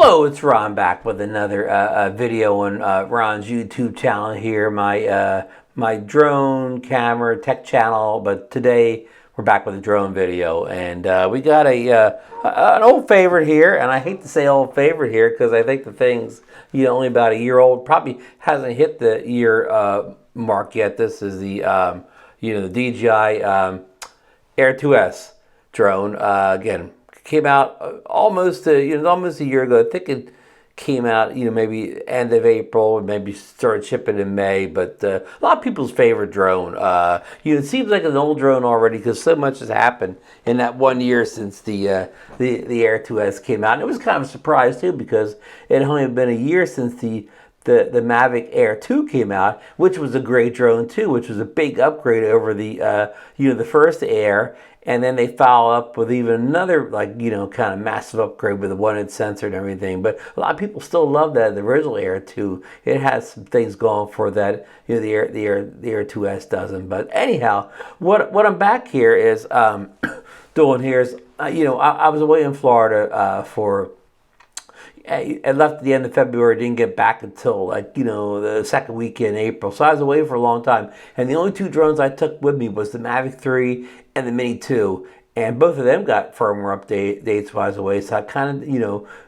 Hello, it's Ron back with another video on Ron's YouTube channel here, my drone camera tech channel. But today we're back with a drone video, and we got an old favorite here. And I hate to say old favorite here because I think the thing's only about a year old, probably hasn't hit the year mark yet. This is the the DJI Air 2S drone. Again, came out almost a year ago. I think it came out maybe end of April, maybe started shipping in May. But a lot of people's favorite drone. It seems like an old drone already because so much has happened in that 1 year since the Air 2S came out. And it was kind of a surprise too because it had only been a year since the Mavic Air 2 came out, which was a great drone too, which was a big upgrade over the the first Air. And then they follow up with even another kind of massive upgrade with a 1-inch sensor and everything. But a lot of people still love that the original Air 2. It has some things going for that the Air 2S doesn't. But anyhow, what I'm back here is doing here is I was away in Florida for. I left at the end of February, didn't get back until the second weekend in April. So I was away for a long time. And the only two drones I took with me was the Mavic 3 and the Mini 2. And both of them got firmware updates while I was away. So I kind of,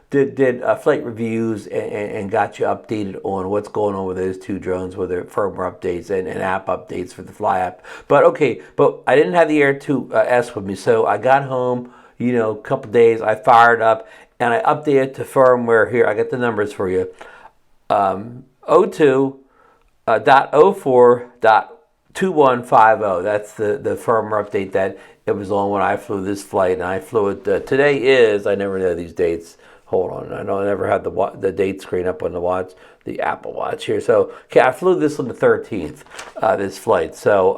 did flight reviews and got you updated on what's going on with those two drones with their firmware updates and app updates for the Fly app. But I didn't have the Air 2S with me. So I got home, a couple days, I fired up. And I updated to firmware here. I got the numbers for you. 02.04.2150. That's the firmware update that it was on when I flew this flight. And I flew it. Today is, I never know these dates. Hold on. I never had the date screen up on the watch, the Apple Watch here. So, I flew this on the 13th, this flight. So,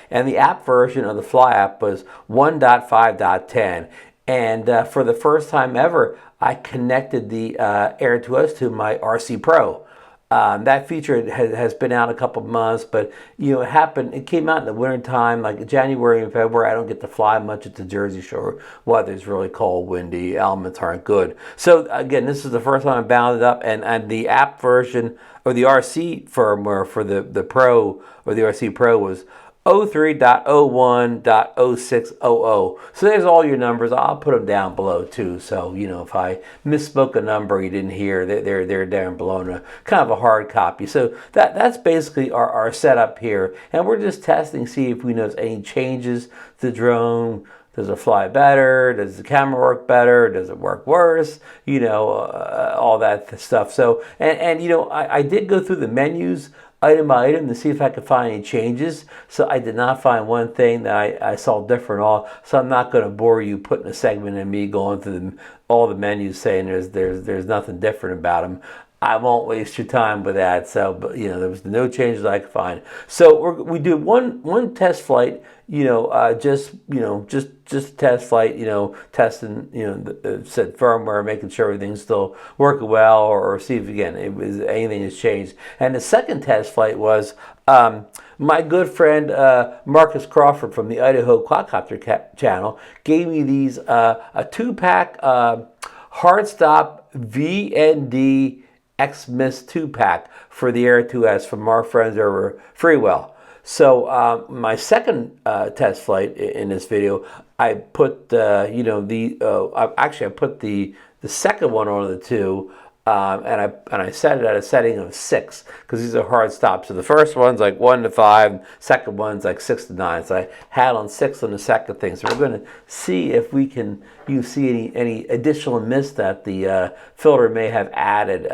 and the app version of the Fly app was 1.5.10. And for the first time ever, I connected the Air 2S to my RC Pro. That feature has been out a couple of months, but it came out in the winter time, like January and February. I don't get to fly much at the Jersey Shore. Weather's really cold, windy, elements aren't good. So again, this is the first time I bound it up, and the app version or the RC firmware for the Pro or the RC Pro was 03.01.0600. So there's all your numbers. I'll put them down below too. So if I misspoke a number you didn't hear, they're down below in a kind of a hard copy. So that's basically our setup here, and we're just testing, see if we notice any changes to the drone. Does it fly better? Does the camera work better? Does it work worse? All that stuff. So and I did go through the menus item by item to see if I could find any changes. So I did not find one thing that I saw different all. So I'm not going to bore you putting a segment in me going through all the menus saying there's nothing different about them. I won't waste your time with that. So, but there was no changes I could find. So we do one test flight. Just test flight. Testing. Said firmware, making sure everything's still working well, or see if again anything has changed. And the second test flight was my good friend Marcus Crawford from the Idaho Quadcopter channel gave me these a 2-pack hardstop VND Xmas 2-pack for the Air 2S from our friends over Freewell. So my second test flight in this video, I put I put the second one on the 2. And I set it at a setting of 6 because these are hard stops. So the first one's like 1 to 5, second one's like 6 to 9. So I had on 6 on the second thing. So we're going to see if we can see any additional mist that the filter may have added.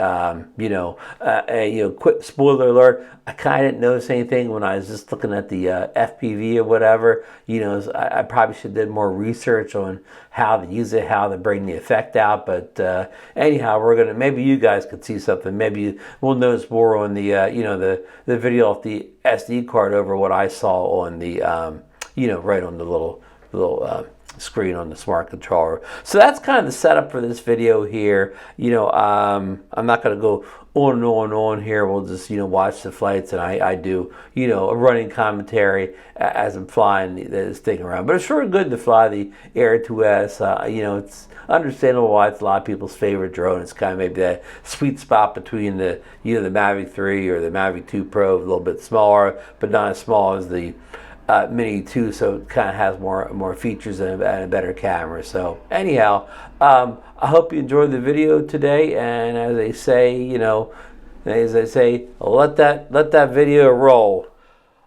Quick spoiler alert. I kind of didn't notice anything when I was just looking at the FPV or whatever. I probably should have did more research on how to use it, how to bring the effect out. But anyhow, we're gonna maybe you guys could see something. Maybe we'll notice more on the the video off the SD card over what I saw on the right on the little screen on the smart controller. So that's kind of the setup for this video here. I'm not going to go on and on and on here. We'll just, watch the flights, and I do, a running commentary as I'm flying this thing around. But it's sure good to fly the Air 2S. It's understandable why it's a lot of people's favorite drone. It's kind of maybe that sweet spot between the, the Mavic 3 or the Mavic 2 Pro, a little bit smaller, but not as small as the Mini 2, so it kind of has more features and a better camera. So anyhow, I hope you enjoyed the video today, and as they say, let that video roll.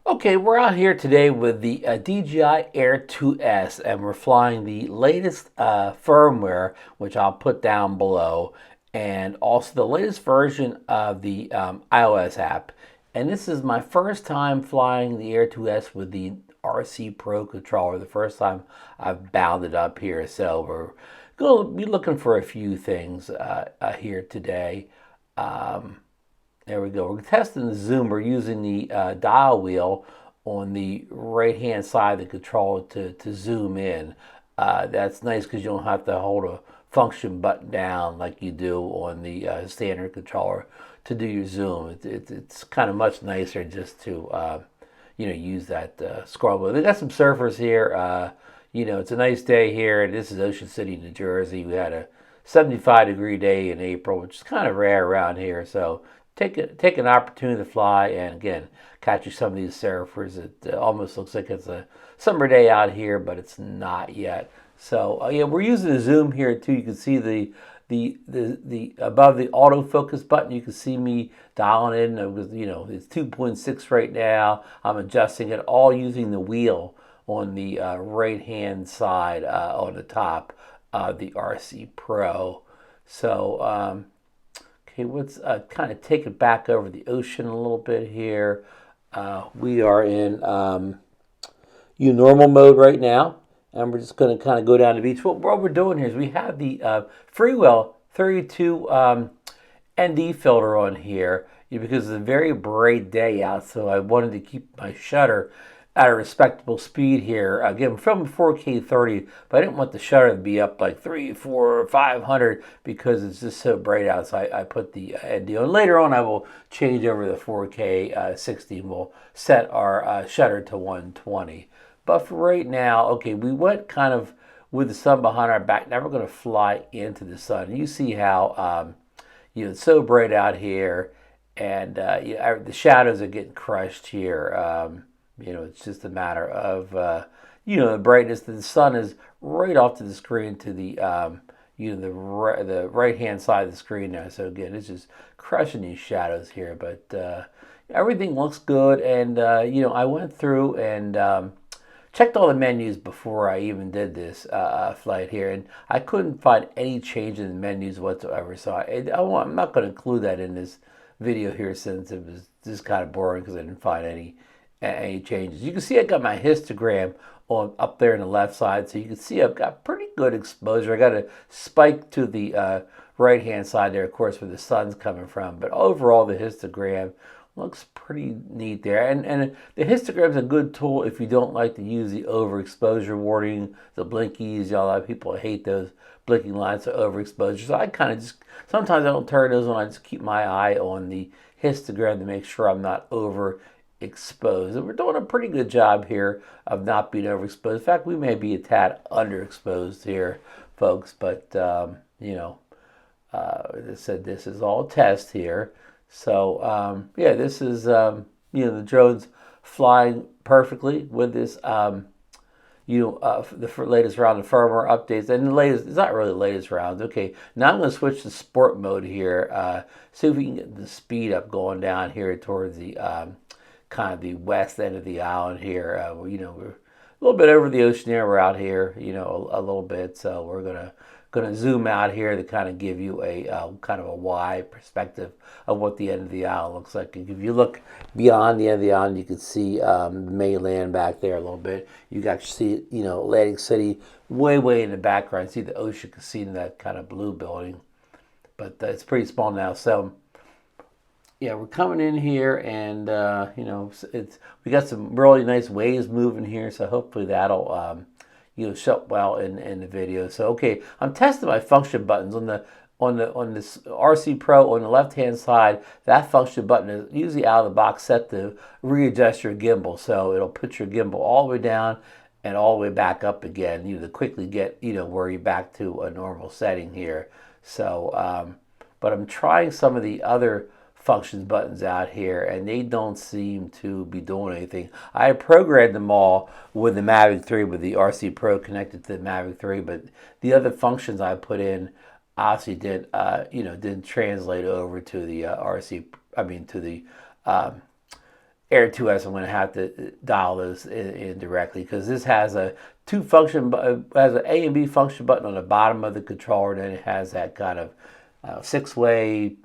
Okay, we're out here today with the DJI Air 2S, and we're flying the latest firmware, which I'll put down below, and also the latest version of the iOS app. And this is my first time flying the Air 2S with the RC Pro controller, the first time I've bound it up here. So we're going to be looking for a few things here today. There we go. We're testing the zoom. We're using the dial wheel on the right-hand side of the controller to zoom in. That's nice because you don't have to hold a function button down like you do on the standard controller to do your zoom. It's kind of much nicer just to use that scroll wheel. They got some surfers here. It's a nice day here. This is Ocean City, New Jersey. We had a 75-degree day in April, which is kind of rare around here. So take an opportunity to fly, and again, catch you some of these surfers. It almost looks like it's a summer day out here, but it's not yet. So we're using the zoom here too. You can see the above the autofocus button, you can see me dialing in. It's 2.6 right now. I'm adjusting it all using the wheel on the right hand side on the top of the RC Pro. So okay, let's kind of take it back over the ocean a little bit here. We are in normal mode right now. And we're just going to kind of go down the beach. What we're doing here is we have the Freewell 32 ND filter on here because it's a very bright day out. So I wanted to keep my shutter at a respectable speed here. Again, I'm filming 4K 30, but I didn't want the shutter to be up like 300, 400, 500 because it's just so bright out. So I put the ND on. Later on, I will change over the 4K 60 and we'll set our shutter to 120. But for right now, okay, we went kind of with the sun behind our back. Now we're going to fly into the sun. You see how, it's so bright out here, and the shadows are getting crushed here. It's just a matter of, the brightness. The sun is right off to the screen to the, the right-hand side of the screen now. So again, it's just crushing these shadows here. But everything looks good, and, I went through and checked all the menus before I even did this flight here, and I couldn't find any change in the menus whatsoever. So I'm not going to include that in this video here since it was just kind of boring because I didn't find any changes. You can see I got my histogram on up there on the left side, so you can see I've got pretty good exposure. I got a spike to the right-hand side there, of course, where the sun's coming from. But overall, the histogram looks pretty neat there. And the histogram is a good tool if you don't like to use the overexposure warning, the blinkies. A lot of people hate those blinking lines of overexposure. So I kind of just, sometimes I don't turn those on. I just keep my eye on the histogram to make sure I'm not overexposed. And we're doing a pretty good job here of not being overexposed. In fact, we may be a tad underexposed here, folks. But, as I said, this is all a test here. So, this is, the drone's flying perfectly with this, the latest round of firmware updates. And the latest, it's not really the latest rounds. Okay, now I'm going to switch to sport mode here. See if we can get the speed up going down here towards the kind of the west end of the island here. We're a little bit over the ocean there. We're out here, a little bit. So we're going to zoom out here to kind of give you a kind of a wide perspective of what the end of the island looks like. And if you look beyond the end of the island, you can see the mainland back there a little bit. You can actually see, Atlantic City way in the background. See the Ocean Casino, that kind of blue building. But it's pretty small now. So, we're coming in here, and we got some really nice waves moving here. So hopefully that'll show up well in the video. So okay, I'm testing my function buttons on this RC Pro on the left hand side. That function button is usually out of the box set to readjust your gimbal, so it'll put your gimbal all the way down and all the way back up again, to quickly get where you're back to a normal setting here. So but I'm trying some of the other functions buttons out here, and they don't seem to be doing anything. I programmed them all with the Mavic 3, with the RC Pro connected to the Mavic 3, but the other functions I put in obviously didn't translate over to the to the Air 2S. I'm going to have to dial those in directly, because this has a has an A and B function button on the bottom of the controller, and then it has that kind of 6-way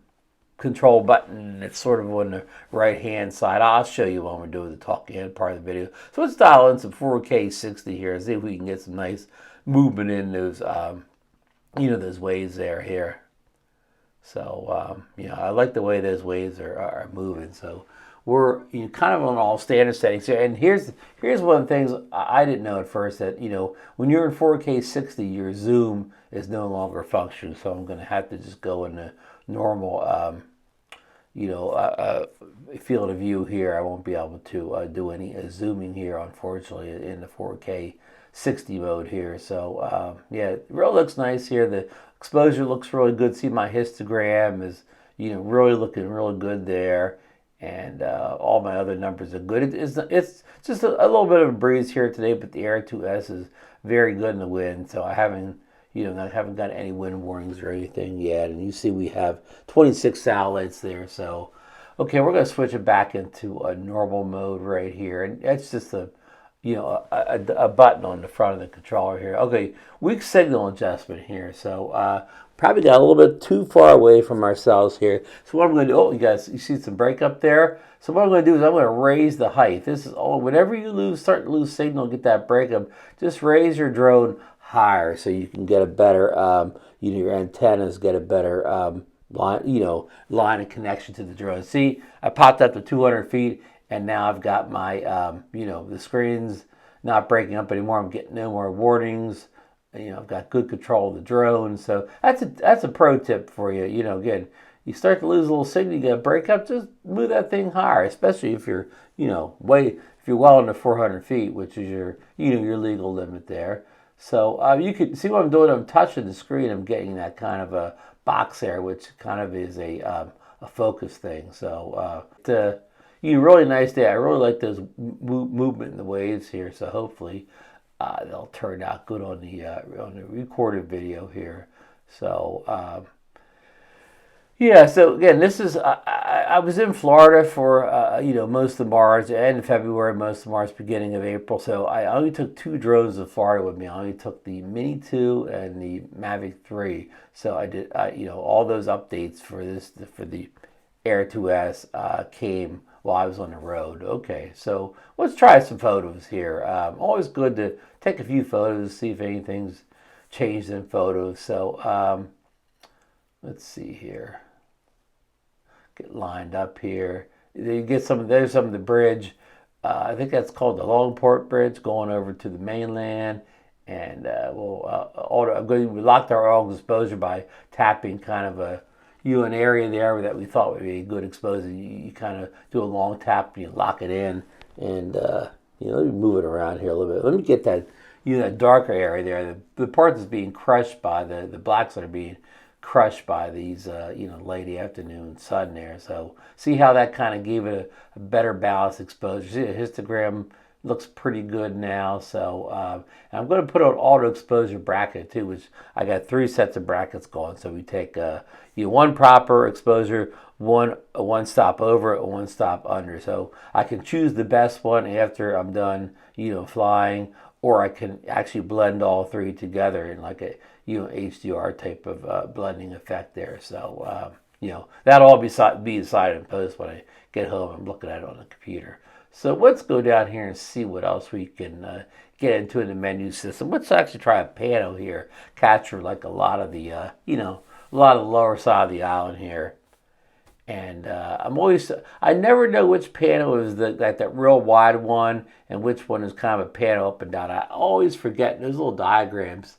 control button. It's sort of on the right hand side. I'll show you when we're doing the talking head part of the video. So let's dial in some 4K 60 here and see if we can get some nice movement in those those waves here. So I like the way those waves are moving. So we're kind of on all standard settings here. And here's one of the things I didn't know at first, that when you're in 4K 60, your zoom is no longer functioning. So I'm going to have to just go in the normal field of view here. I won't be able to do any zooming here, unfortunately, in the 4K 60 mode here. So yeah, it really looks nice here. The exposure looks really good. See, my histogram is really looking really good there, and all my other numbers are good. It's just a little bit of a breeze here today, but the Air 2S is very good in the wind, so I haven't got any wind warnings or anything yet. And you see we have 26 satellites there. So okay, we're going to switch it back into a normal mode right here, and that's just a button on the front of the controller here. Okay, weak signal adjustment here. So probably got a little bit too far away from ourselves here. So what I'm going to do, you see some break up there? So what I'm going to do is I'm going to raise the height. This is whenever you start to lose signal, get that breakup, just raise your drone higher so you can get a better, your antennas get a better line of connection to the drone. See, I popped up to 200 feet. And now I've got my, the screen's not breaking up anymore. I'm getting no more warnings. I've got good control of the drone. So that's a pro tip for you. Again, you start to lose a little signal, you get a breakup, just move that thing higher, especially if you're, if you're well under 400 feet, which is your legal limit there. So you can see what I'm doing. I'm touching the screen. I'm getting that kind of a box there, which kind of is a focus thing. So really nice day. I really like those movement in the waves here. So hopefully they'll turn out good on the recorded video here. So yeah. So again, this is I was in Florida for most of March, end of February, most of March, beginning of April. So I only took 2 drones to Florida with me. I only took the Mini 2 and the Mavic 3. So I did all those updates for the Air 2S came while I was on the road. Okay, so let's try some photos here. Always good to take a few photos, see if anything's changed in photos. So let's see here. Get lined up here. There's some of the bridge. I think that's called the Longport Bridge, going over to the mainland. And we locked our auto exposure by tapping kind of an area there that we thought would be a good exposure. You kind of do a long tap, you lock it in, and let me move it around here a little bit. Let me get that that darker area there. The part that's being crushed by the blacks that are being crushed by these late afternoon sun there. So see how that kind of gave it a better balanced exposure. See, the histogram looks pretty good now. So I'm going to put an auto exposure bracket too, which I got 3 sets of brackets going. So we take one proper exposure, one stop over, and one stop under. So I can choose the best one after I'm done flying, or I can actually blend all 3 together in like a HDR type of blending effect there. So that'll all be decided in post when I get home and look at it on the computer. So let's go down here and see what else we can get into in the menu system. Let's actually try a pano here, capture like a lot of the lower side of the island here. And I never know which panel is that real wide one and which one is kind of a panel up and down. I always forget. Those little diagrams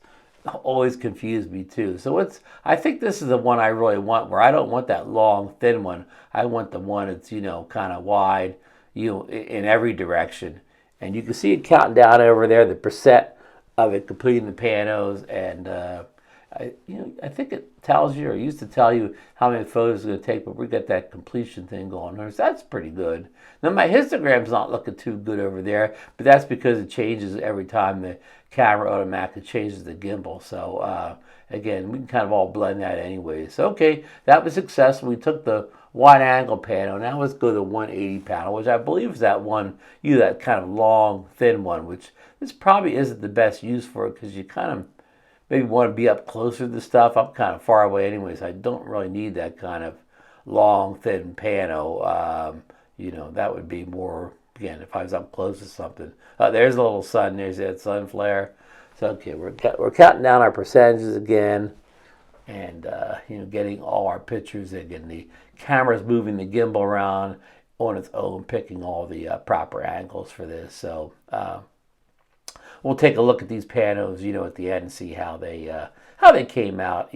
always confuse me too. So I think this is the one I really want, where I don't want that long, thin one. I want the one that's, kind of wide, in every direction. And you can see it counting down over there, the percent of it completing the panos, and I think it tells you, or used to tell you, how many photos it's going to take, but we got that completion thing going on. So that's pretty good. Now my histogram's not looking too good over there, but that's because it changes every time the camera automatically changes the gimbal. So again, we can kind of all blend that anyways. So, okay, that was successful. We took the wide angle panel. Now let's go to the 180 panel, which I believe is that one, that kind of long, thin one, which this probably isn't the best use for it, because you kind of maybe want to be up closer to the stuff. I'm kind of far away anyways. I don't really need that kind of long, thin panel. That would be more, again, if I was up close to something. There's a little sun. There's that sun flare. So, okay, we're counting down our percentages again, and getting all our pictures. Again, the camera's moving the gimbal around on its own, picking all the proper angles for this. So we'll take a look at these panos, at the end, and see how they came out,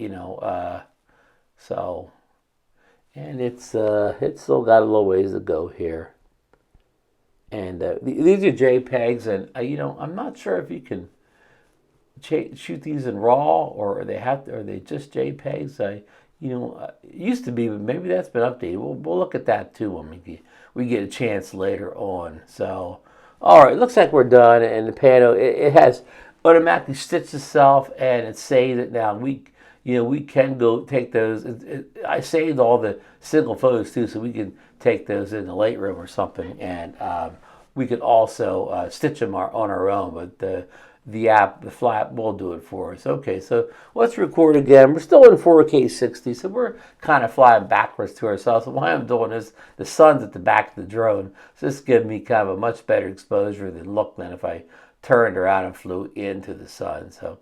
So, and it's still got a little ways to go here. And these are JPEGs, and I'm not sure if you can shoot these in RAW, or are they just JPEGs? It used to be, but maybe that's been updated. We'll look at that too when we get a chance later on. So, all right, looks like we're done, and the pano it has automatically stitched itself, and it saved it. Now we can go take those. I saved all the single photos too, so we can take those in the Lightroom or something, and we could also stitch them on our own. But the flap will do it for us. Okay, so let's record again. We're still in 4K 60, so we're kind of flying backwards to ourselves. So why I'm doing this, the sun's at the back of the drone, so this gives me kind of a much better exposure than if I turned around and flew into the sun. So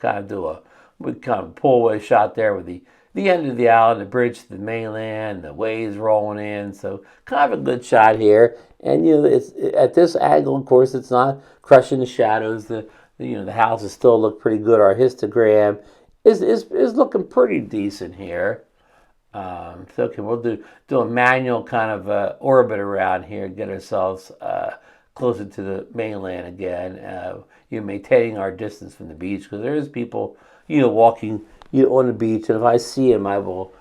we kind of pull away shot there with the end of the island, the bridge to the mainland, the waves rolling in. So kind of a good shot here. And it's at this angle, of course, it's not crushing the shadows. The houses still look pretty good. Our histogram is looking pretty decent here. So okay, we'll do a manual kind of orbit around here, get ourselves closer to the mainland again. Maintaining our distance from the beach, because there is people walking on the beach, and if I see them, I will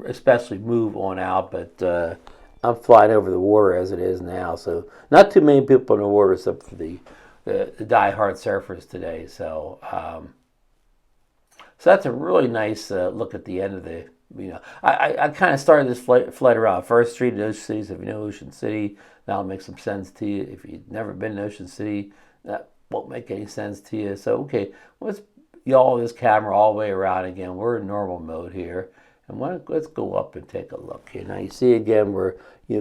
especially move on out. But I'm flying over the water as it is now, so not too many people in the water except for the die-hard surfers today. So so that's a really nice look at the end of the, I kind of started this flight around First Street in Ocean City. So if you know Ocean City, that'll make some sense to you. If you've never been to Ocean City, that won't make any sense to you. So, okay, let's yaw this camera all the way around again. We're in normal mode here. And let's go up and take a look here. Now you see again, we're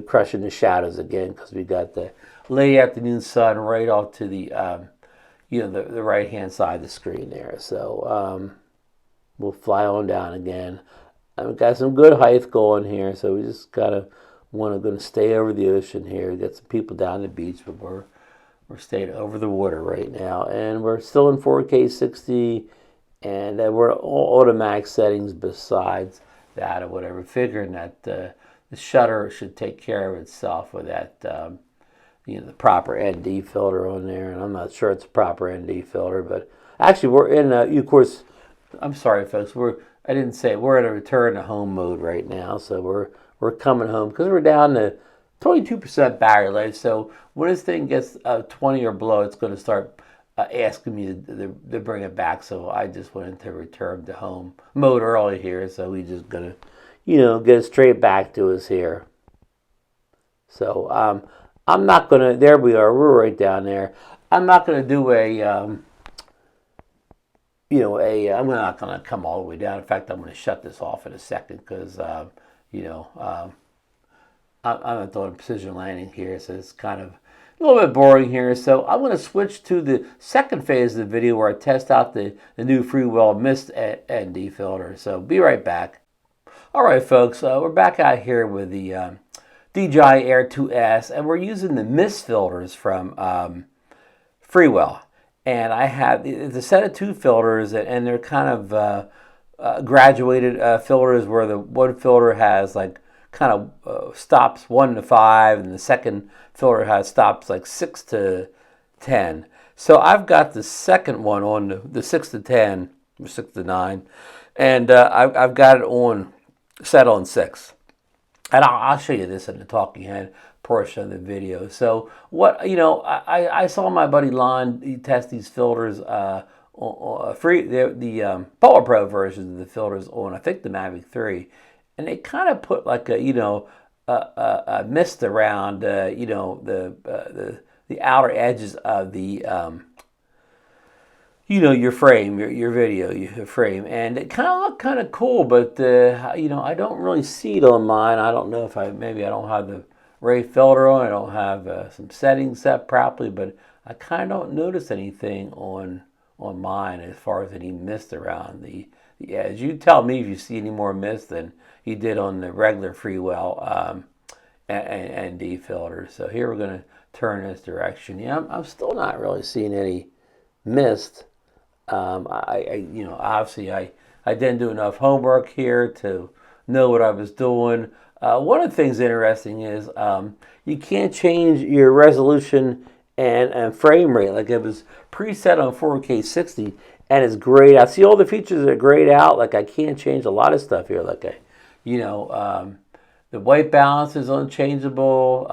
crushing the shadows again, because we got the late afternoon sun right off to the the right hand side of the screen there. So we'll fly on down again. I've got some good height going here, so we just kind of going to stay over the ocean here. We got some people down the beach, but we're staying over the water right now, and we're still in 4K 60, and we're all automatic settings besides that or whatever, figuring that the shutter should take care of itself with that the proper ND filter on there. And I'm not sure it's a proper ND filter, but actually we're in of course, I'm sorry folks, I didn't say it, we're in a return to home mode right now. So we're coming home, because we're down to 22% battery life. So when this thing gets 20 or below, it's going to start asking me to bring it back. So I just went into return to home mode early here. So we just going to, get it straight back to us here. So I'm not going to, there we are, we're right down there. I'm not going to do I'm not going to come all the way down. In fact, I'm going to shut this off in a second, because, I'm not doing precision landing here, so it's kind of a little bit boring here. So I'm going to switch to the second phase of the video, where I test out the new Freewell Mist ND filter. So be right back. All right, folks, we're back out here with the DJI Air 2S, and we're using the mist filters from Freewell. And I have it's a set of two filters, and they're kind of graduated filters where the one filter has like kind of stops 1 to 5, and the second filter has stops like 6 to 10. So I've got the second one on the 6 to 10, or 6 to 9, and I've got it on set on 6. And I'll show you this in the talking head portion of the video. So what, I saw my buddy Lon test these filters on free, the Polar Pro versions of the filters on, I think, the Mavic 3. And they kind of put like a mist around, the outer edges of the your frame, your video frame, and it kind of looked kind of cool, but I don't really see it on mine. I don't know if maybe I don't have the Ray filter on. I don't have some settings set properly, but I kind of don't notice anything on mine as far as any mist around the edge. You tell me if you see any more mist than you did on the regular Freewell and D filter. So here we're going to turn this direction. Yeah, I'm still not really seeing any mist. Obviously I didn't do enough homework here to know what I was doing. One of the things interesting is you can't change your resolution and frame rate. Like, it was preset on 4K 60 and it's grayed out. See all the features that are grayed out? Like, I can't change a lot of stuff here. Like, the white balance is unchangeable.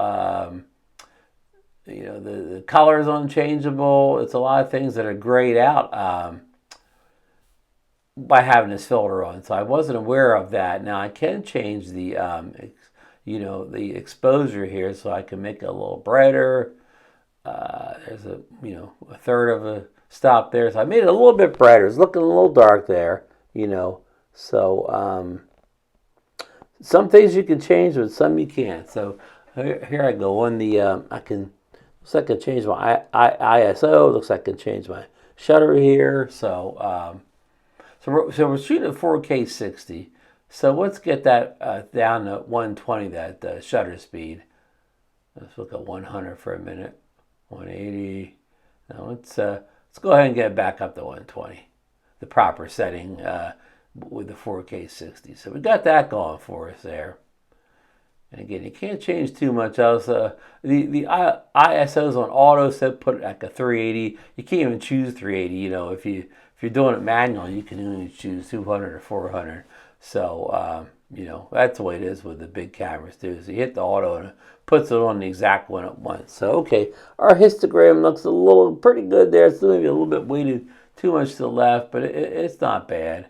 The color is unchangeable. It's a lot of things that are grayed out by having this filter on. So I wasn't aware of that. Now I can change the the exposure here, so I can make it a little brighter. There's a third of a stop there, so I made it a little bit brighter. It's looking a little dark there, So some things you can change, but some you can't. So here I go on the looks like I can change my ISO. Looks like I can change my shutter here. So we're shooting at 4K 60. So let's get that down to 120. That shutter speed. Let's look at 100 for a minute. 180. Now let's go ahead and get it back up to 120. The proper setting with the 4K 60. So we got that going for us there. And again, you can't change too much else. The ISOs on auto set put it like a 380. You can't even choose 380. If you're doing it manually, you can only choose 200 or 400. So that's the way it is with the big cameras too. So you hit the auto and it puts it on the exact one at once. So okay, our histogram looks pretty good there. It's maybe a little bit weighted too much to the left, but it's not bad.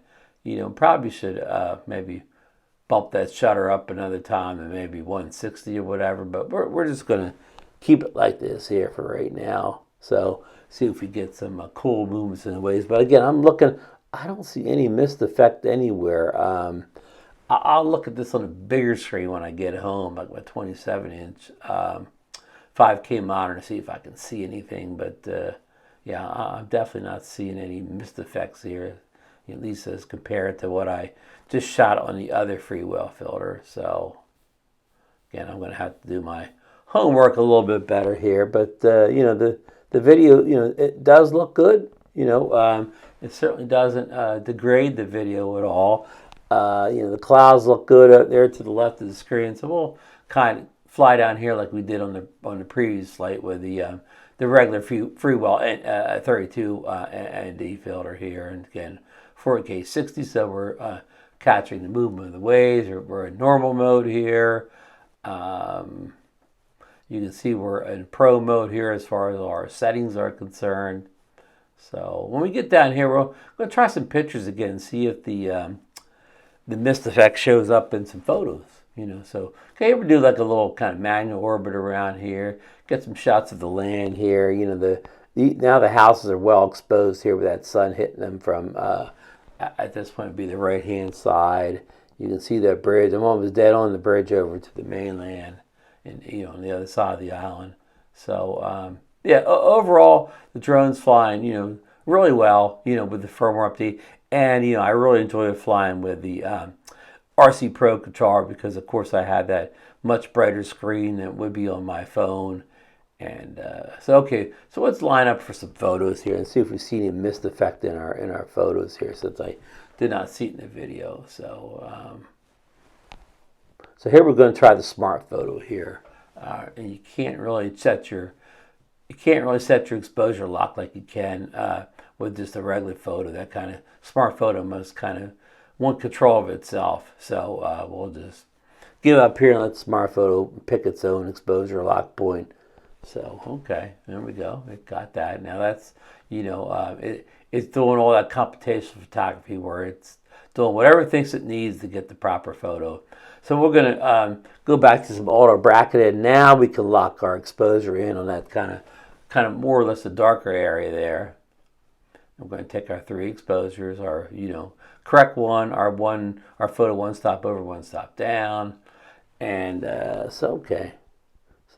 Probably should maybe bump that shutter up another time and maybe 160 or whatever, but we're just going to keep it like this here for right now. So see if we get some cool movements in the waves. But again, I'm looking, I don't see any mist effect anywhere. I'll look at this on a bigger screen when I get home, like my 27-inch 5K monitor, to see if I can see anything. But yeah, I'm definitely not seeing any mist effects here, at least as compared to what I just shot on the other Freewell filter. So again, I'm going to have to do my homework a little bit better here. But the video, it does look good. It certainly doesn't degrade the video at all. The clouds look good up there to the left of the screen. So we'll kind of fly down here like we did on the previous flight with the regular Freewell 32 and D filter here. And again, 4K 60, so we're capturing the movement of the waves. We're in normal mode here. You can see we're in pro mode here as far as our settings are concerned. So when we get down here, we're going to try some pictures again and see if the mist effect shows up in some photos. So okay, we do like a little kind of manual orbit around here. Get some shots of the land here. Now the houses are well exposed here with that sun hitting them from at this point would be the right hand side. You can see that bridge. I'm almost dead on the bridge over to the mainland, and on the other side of the island. So yeah, overall the drone's flying really well. With the firmware update, and I really enjoy flying with the RC Pro controller because, of course, I had that much brighter screen than would be on my phone. And okay, so let's line up for some photos here and see if we see any mist effect in our photos here, since I did not see it in the video. So here we're going to try the smart photo here, and you can't really set your exposure lock like you can with just a regular photo. That kind of smart photo must kind of want control of itself. So we'll just give up here and let smart photo pick its own exposure lock point. So, okay, there we go. It got that. Now that's, it's doing all that computational photography where it's doing whatever it thinks it needs to get the proper photo. So we're going to go back to some auto bracketed. Now we can lock our exposure in on that kind of more or less a darker area there. We're going to take our 3 exposures, our, correct one, our photo one stop over, one stop down. And okay.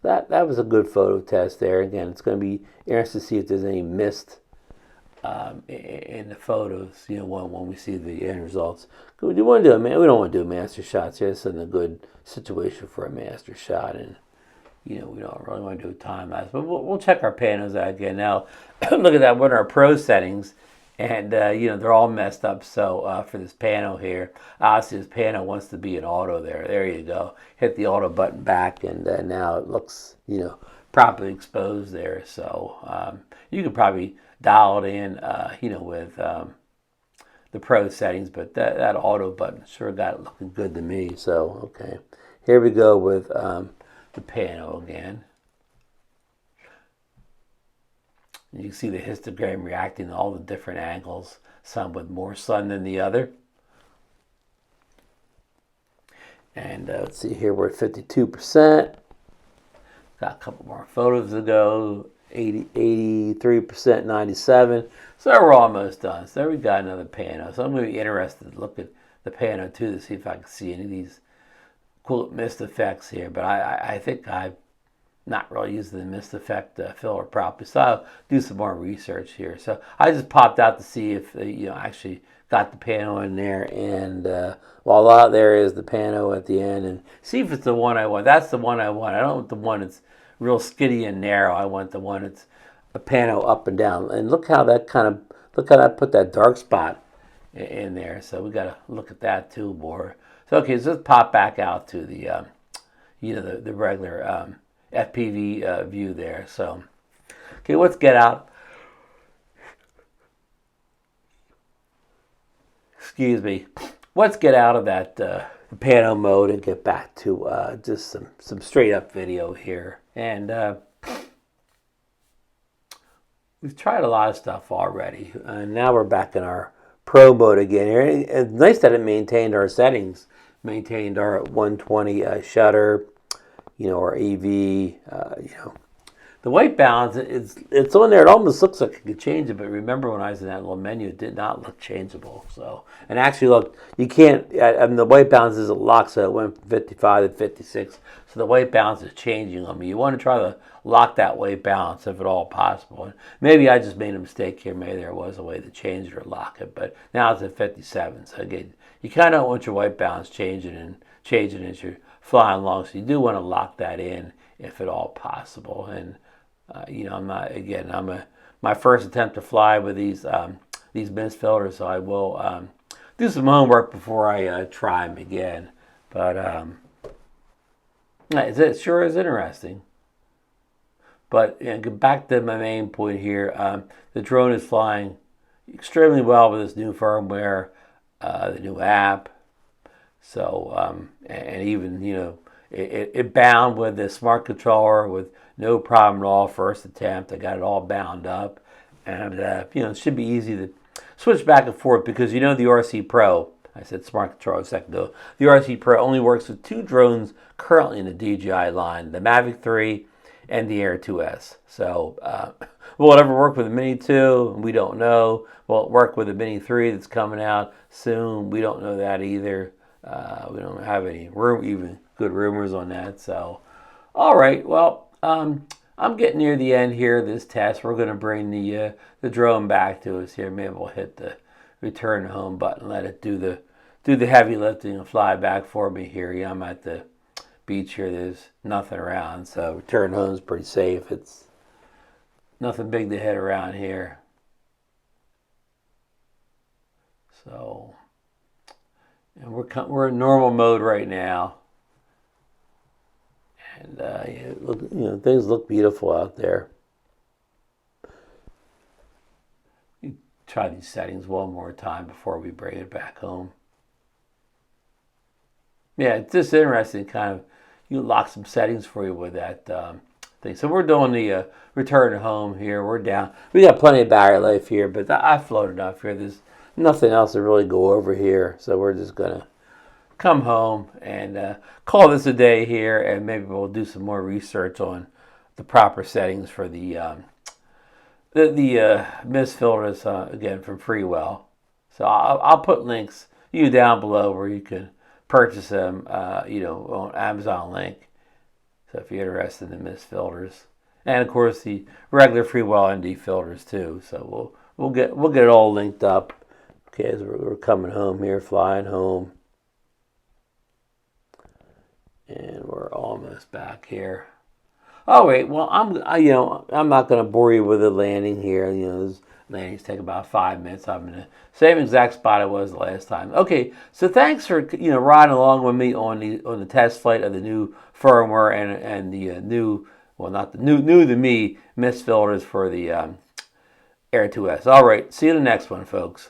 That was a good photo test there. Again, it's going to be interesting to see if there's any mist in the photos, when we see the end results. We don't want to do master shots here. This isn't a good situation for a master shot, and we don't really want to do a time lapse. But we'll check our panos out again. Now, look at that. We're in our pro settings, and they're all messed up. So for this pano here, obviously this pano wants to be an auto there. There you go. Hit the auto button back, and now it looks properly exposed there. So you could probably dial it in with the pro settings, but that auto button sure got it looking good to me. So okay, here we go with the pano again. You can see the histogram reacting to all the different angles, some with more sun than the other. And let's see here, we're at 52%. Got a couple more photos to go. 83%, 97. So we're almost done. So there we got another pano. So I'm going to be interested to look at the pano too to see if I can see any of these cool mist effects here. But I think I've not really using the mist effect filler properly. So I'll do some more research here. So I just popped out to see if actually got the pano in there, and voila, there is the pano at the end, and see if it's the one I want. That's the one I want. I don't want the one that's real skinny and narrow. I want the one that's a pano up and down. And look how that put that dark spot in there. So we got to look at that too more. So okay, so let's pop back out to the the regular FPV view there. So okay, let's get out. Excuse me. Let's get out of that pano mode and get back to just some straight up video here. And we've tried a lot of stuff already, and now we're back in our pro mode again here. It's nice that it maintained our settings, maintained our 120 shutter, our EV, The white balance, it's on there. It almost looks like I could change it, but remember when I was in that little menu, it did not look changeable. So, and actually, look, you can't. The white balance isn't locked, so it went from 55 to 56. So the white balance is changing on me. You want to try to lock that white balance if at all possible. And maybe I just made a mistake here. Maybe there was a way to change it or lock it, but now it's at 57. So again, you kind of don't want your white balance changing as you're flying along. So you do want to lock that in if at all possible. And my first attempt to fly with these mist filters, so I will do some homework before I try them again. But it sure is interesting. But back to my main point here, the drone is flying extremely well with this new firmware, the new app. So and even it bound with the smart controller with no problem at all. First attempt, I got it all bound up, and it should be easy to switch back and forth because the RC Pro. I said smart controller a second ago. The RC Pro only works with 2 drones currently in the DJI line: the Mavic 3 and the Air 2S. So will it ever work with the Mini 2? We don't know. Will it work with the Mini 3 that's coming out soon? We don't know that either. We don't have any even good rumors on that. So, all right. Well, I'm getting near the end here of this test. We're going to bring the drone back to us here. Maybe we'll hit the return home button, let it do do the heavy lifting and fly back for me here. Yeah, I'm at the beach here. There's nothing around, so return home is pretty safe. It's nothing big to hit around here. So, and we're in normal mode right now, and yeah, look, things look beautiful out there. Try these settings one more time before we bring it back home. Yeah, it's just interesting. Kind of, you lock some settings for you with that thing. So we're doing the return home here. We're down. We got plenty of battery life here, but I floated enough here. There's nothing else to really go over here. So we're just gonna come home and call this a day here, and maybe we'll do some more research on the proper settings for the mist filters again from Freewell. So I'll put links down below where you can purchase them, on Amazon link. So if you're interested in the mist filters, and of course the regular Freewell ND filters too. So we'll get it all linked up. Okay, as we're coming home here, flying home, and we're almost back here. Oh wait, well I'm not going to bore you with the landing here. Those landings take about 5 minutes. I'm in the same exact spot I was the last time. Okay, so thanks for riding along with me on the test flight of the new firmware and the new, well, not the new to me, mist filters for the Air 2S. All right, see you in the next one, folks.